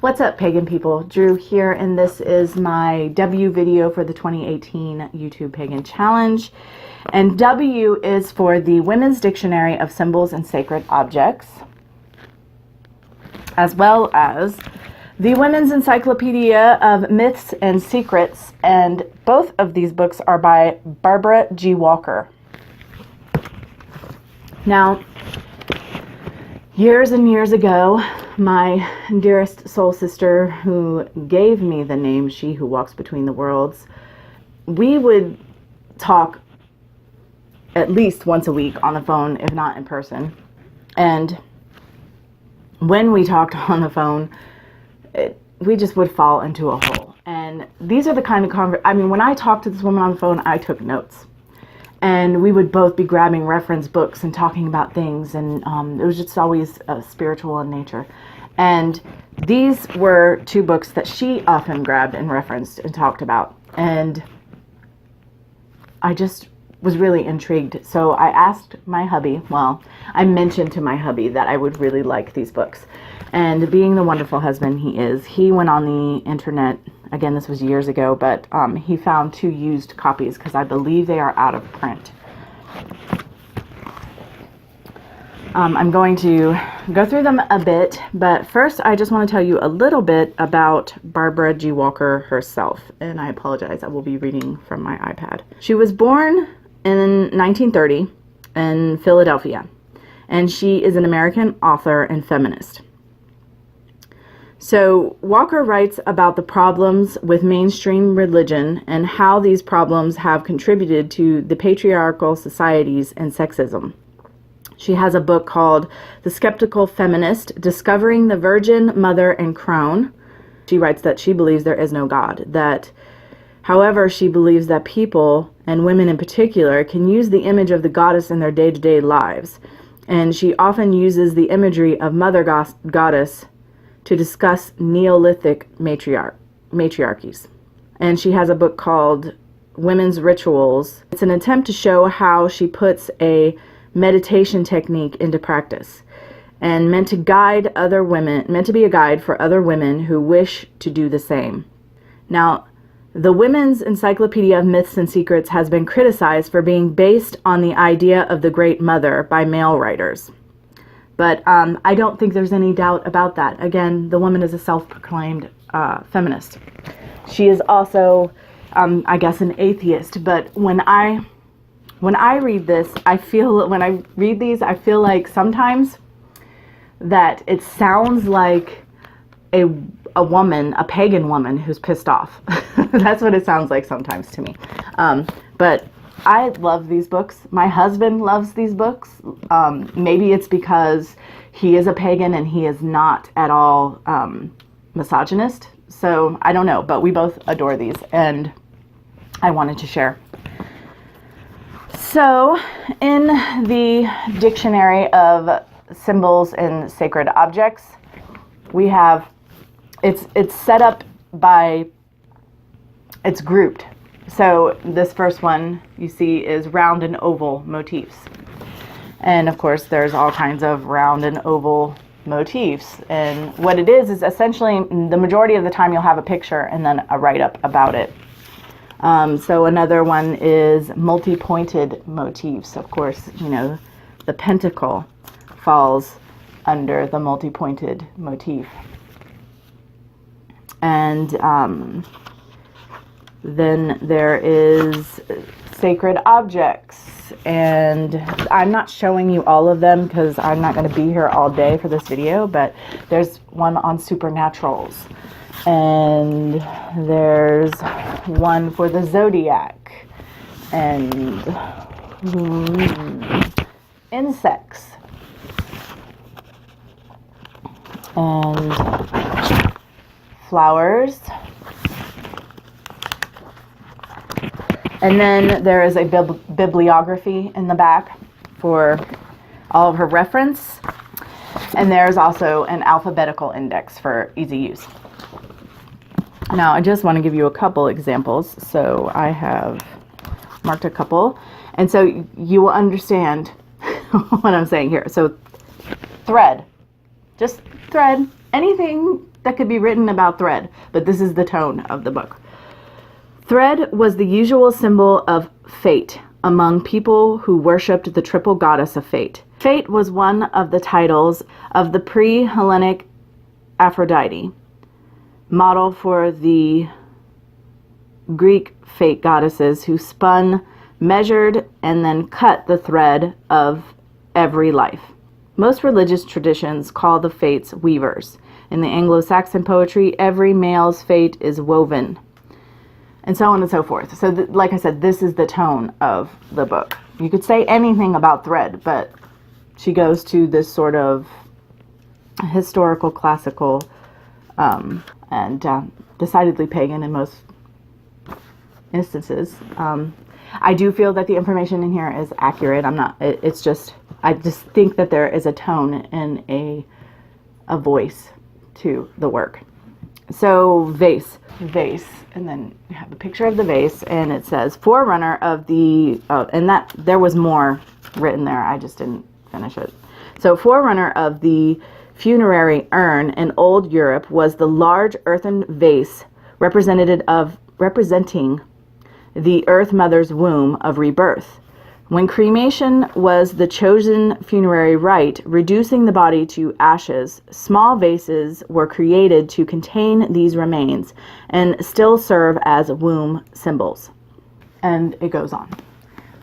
What's up, pagan people? Drew here, and this is my W video for the 2018 YouTube Pagan Challenge. And W is for the Women's Dictionary of Symbols and Sacred Objects, as well as the Women's Encyclopedia of Myths and Secrets, and both of these books are by Barbara G. Walker. Now, years and years ago, my dearest soul sister who gave me the name She Who Walks Between the Worlds, we would talk at least once a week on the phone, if not in person. And when we talked on the phone, we just would fall into a hole. And these are the kind of when I talked to this woman on the phone, I took notes. And we would both be grabbing reference books and talking about things, and it was just always spiritual in nature. And these were two books that she often grabbed and referenced and talked about. And I just was really intrigued. So I asked my hubby, I mentioned to my hubby that I would really like these books. And being the wonderful husband he is, he went on the internet. Again, this was years ago, but he found 2 used copies because I believe they are out of print. I'm going to go through them a bit, but first I just want to tell you a little bit about Barbara G. Walker herself. And I apologize, I will be reading from my iPad. She was born in 1930 in Philadelphia, and she is an American author and feminist. So Walker writes about the problems with mainstream religion and how these problems have contributed to the patriarchal societies and sexism. She has a book called The Skeptical Feminist, Discovering the Virgin, Mother, and Crone. She writes that she believes there is no God, however, she believes that people, and women in particular, can use the image of the goddess in their day-to-day lives. And she often uses the imagery of Mother Goddess to discuss Neolithic matriarchies. And she has a book called Women's Rituals. It's an attempt to show how she puts a meditation technique into practice, and meant to be a guide for other women who wish to do the same. Now, the Women's Encyclopedia of Myths and Secrets has been criticized for being based on the idea of the Great Mother by male writers. But I don't think there's any doubt about that. Again, the woman is a self-proclaimed feminist. She is also, I guess, an atheist. But when I read this, I feel like sometimes that it sounds like a woman, a pagan woman who's pissed off. That's what it sounds like sometimes to me. But I love these books. My husband loves these books. Maybe it's because he is a pagan and he is not at all misogynist. So I don't know, but we both adore these, and I wanted to share. So in the Dictionary of Symbols and Sacred Objects, we have, it's set up by, it's grouped. So this first one you see is round and oval motifs. And of course there's all kinds of round and oval motifs. And what it is essentially, the majority of the time you'll have a picture and then a write-up about it. So another one is multi-pointed motifs. Of course, the pentacle falls under the multi-pointed motif. And then there is sacred objects, and I'm not showing you all of them because I'm not going to be here all day for this video, but there's one on supernaturals, and there's one for the zodiac, and insects, and flowers. And then there is a bibliography in the back for all of her reference. And there's also an alphabetical index for easy use. Now, I just want to give you a couple examples. So I have marked a couple. And so you will understand what I'm saying here. So thread, just thread, anything that could be written about thread, but this is the tone of the book. Thread was the usual symbol of fate among people who worshipped the triple goddess of fate. Fate was one of the titles of the pre-Hellenic Aphrodite, model for the Greek fate goddesses who spun, measured, and then cut the thread of every life. Most religious traditions call the fates weavers. In the Anglo-Saxon poetry, every male's fate is woven, and so on and so forth. So, like I said, this is the tone of the book. You could say anything about thread, but she goes to this sort of historical, classical, and decidedly pagan in most instances. I do feel that the information in here is accurate. I just think that there is a tone and a voice to the work. So vase, and then you have a picture of the vase, and it says forerunner of the, and that there was more written there. I just didn't finish it. So forerunner of the funerary urn in old Europe was the large earthen vase representing the Earth Mother's womb of rebirth. When cremation was the chosen funerary rite, reducing the body to ashes, small vases were created to contain these remains and still serve as womb symbols. And it goes on.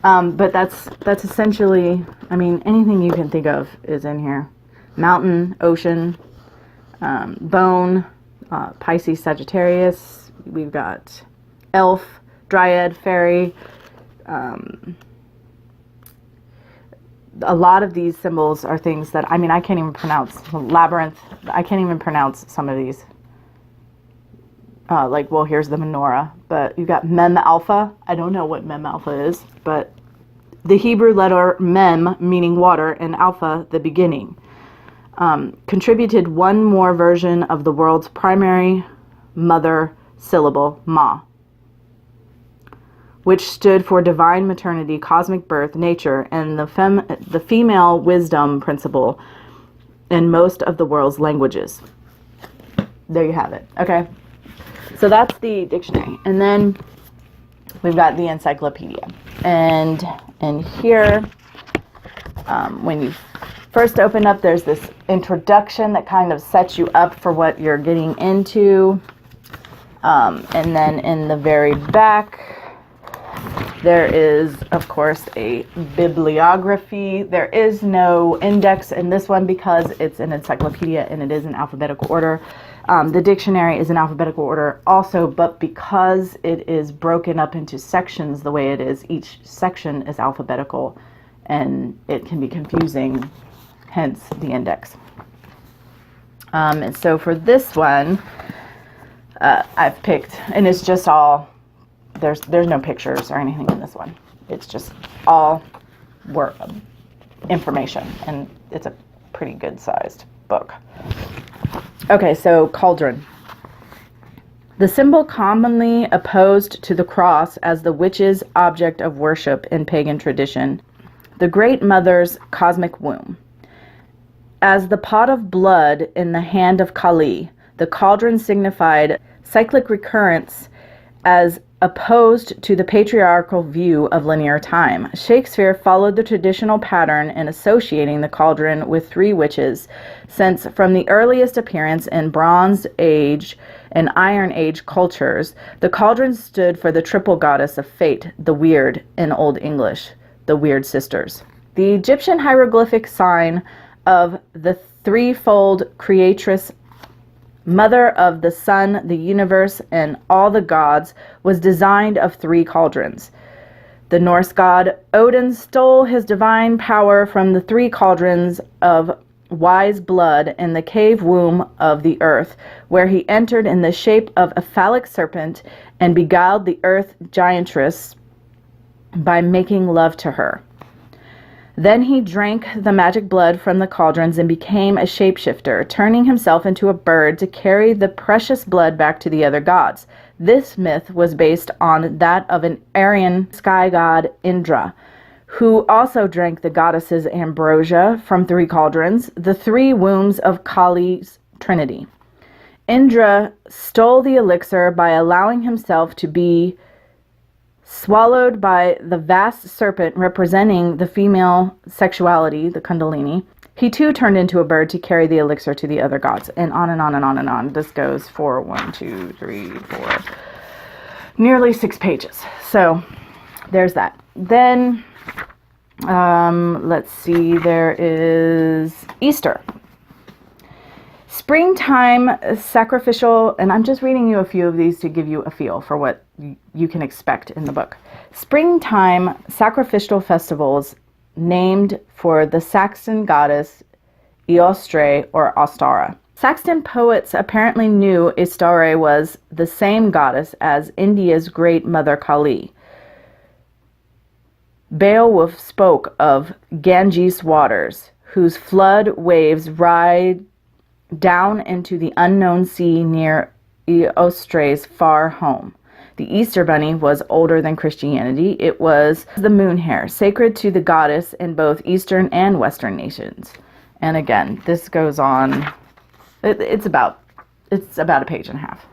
But that's essentially, I mean, anything you can think of is in here. Mountain, ocean, bone, Pisces, Sagittarius. We've got elf, dryad, fairy. A lot of these symbols are things that, I mean, I can't even pronounce. Labyrinth, I can't even pronounce some of these. Well, here's the menorah, but you've got Mem Alpha. I don't know what Mem Alpha is, but the Hebrew letter Mem, meaning water, and Alpha, the beginning, contributed one more version of the world's primary mother syllable, Ma, which stood for divine maternity, cosmic birth, nature, and the female wisdom principle in most of the world's languages. There you have it. Okay. So that's the dictionary. And then we've got the encyclopedia. And in here, when you first open up, there's this introduction that kind of sets you up for what you're getting into. And then in the very back, there is, of course, a bibliography. There is no index in this one because it's an encyclopedia and it is in alphabetical order. The dictionary is in alphabetical order also, but because it is broken up into sections the way it is, each section is alphabetical and it can be confusing, hence the index. And so for this one, I've picked, and it's just all, there's no pictures or anything in this one. It's just all work information, and it's a pretty good sized book. Okay, so cauldron. The symbol commonly opposed to the cross as the witch's object of worship in pagan tradition, the Great Mother's cosmic womb. As the pot of blood in the hand of Kali, the cauldron signified cyclic recurrence as opposed to the patriarchal view of linear time. Shakespeare followed the traditional pattern in associating the cauldron with three witches, since from the earliest appearance in Bronze Age and Iron Age cultures, the cauldron stood for the triple goddess of fate, the Weird in Old English, the Weird Sisters. The Egyptian hieroglyphic sign of the threefold creatress, mother of the sun, the universe, and all the gods, was designed of three cauldrons. The Norse god Odin stole his divine power from the three cauldrons of wise blood in the cave womb of the earth, where he entered in the shape of a phallic serpent and beguiled the earth giantess by making love to her. Then he drank the magic blood from the cauldrons and became a shapeshifter, turning himself into a bird to carry the precious blood back to the other gods. This myth was based on that of an Aryan sky god Indra, who also drank the goddess's ambrosia from three cauldrons, the three wombs of Kali's trinity. Indra stole the elixir by allowing himself to be swallowed by the vast serpent representing the female sexuality, the Kundalini. He too turned into a bird to carry the elixir to the other gods, and on and on and on and on. This goes for nearly 6 pages. So there's that. Then let's see, there is Easter. Springtime sacrificial, and I'm just reading you a few of these to give you a feel for what you can expect in the book. Springtime sacrificial festivals named for the Saxon goddess Eostre or Ostara. Saxon poets apparently knew Istare was the same goddess as India's great mother Kali. Beowulf spoke of Ganges waters, whose flood waves ride down into the unknown sea near Eostre's far home. The Easter Bunny was older than Christianity. It was the moon hare, sacred to the goddess in both Eastern and Western nations. And again, this goes on. It's about a page and a half.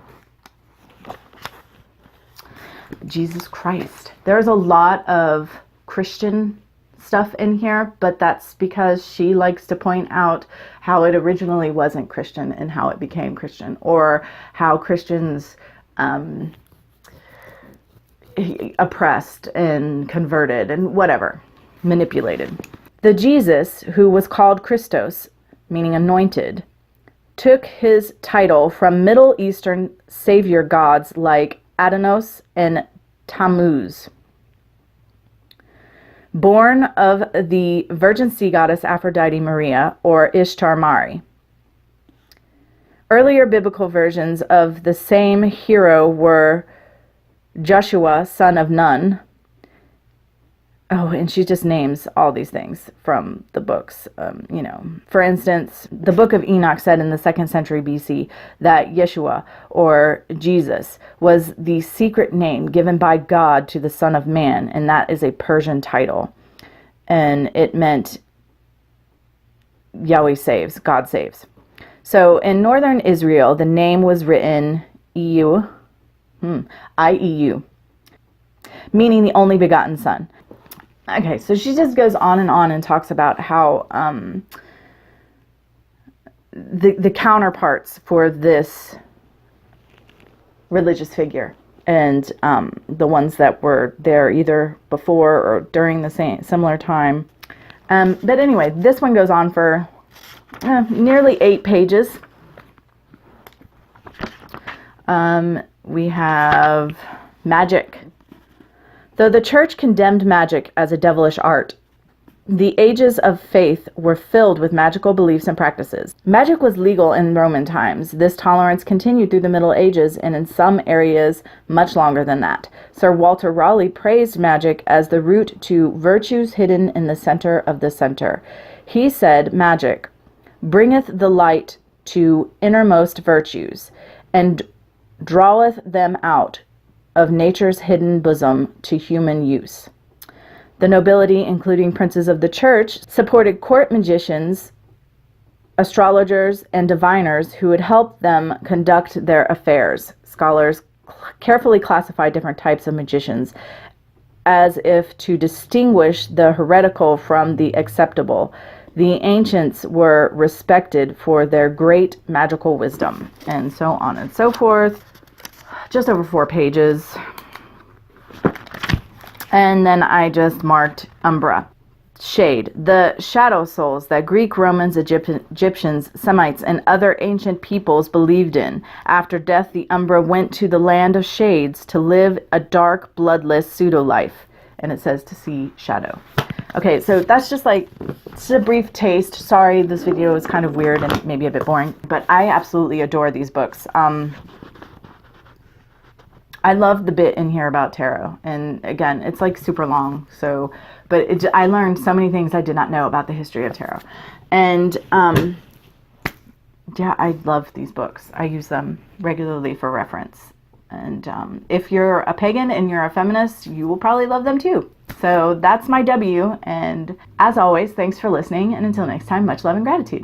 Jesus Christ. There's a lot of Christian stuff in here, but that's because she likes to point out how it originally wasn't Christian and how it became Christian, or how Christians oppressed and converted and whatever, manipulated. The Jesus, who was called Christos, meaning anointed, took his title from Middle Eastern savior gods like Adonis and Tammuz. Born of the virgin sea goddess Aphrodite Maria, or Ishtar Mari. Earlier biblical versions of the same hero were Joshua, son of Nun. Oh, and she just names all these things from the books. For instance, the book of Enoch said in the 2nd century BC that Yeshua, or Jesus, was the secret name given by God to the Son of Man, and that is a Persian title. And it meant Yahweh saves, God saves. So in northern Israel, the name was written I-E-U, meaning the only begotten Son. Okay, so she just goes on and talks about how the counterparts for this religious figure and the ones that were there either before or during the similar time. But anyway, this one goes on for nearly 8 pages. We have magic. Though the church condemned magic as a devilish art, the ages of faith were filled with magical beliefs and practices. Magic was legal in Roman times. This tolerance continued through the Middle Ages and in some areas much longer than that. Sir Walter Raleigh praised magic as the root to virtues hidden in the center of the center. He said, "Magic bringeth the light to innermost virtues, and draweth them out of nature's hidden bosom to human use." The nobility, including princes of the church, supported court magicians, astrologers, and diviners who would help them conduct their affairs. Scholars carefully classify different types of magicians as if to distinguish the heretical from the acceptable. The ancients were respected for their great magical wisdom, and so on and so forth. Just over 4 pages. And then I just marked Umbra. Shade. The shadow souls that Greek, Romans, Egyptians, Semites, and other ancient peoples believed in. After death, the Umbra went to the land of shades to live a dark, bloodless pseudo-life. And it says to see shadow. Okay, so that's just a brief taste. Sorry, this video is kind of weird and maybe a bit boring, but I absolutely adore these books. I love the bit in here about tarot, and again, it's super long. So, but I learned so many things I did not know about the history of tarot, and yeah, I love these books. I use them regularly for reference, and if you're a pagan and you're a feminist, you will probably love them too. So that's my W, and as always, thanks for listening, and until next time, much love and gratitude.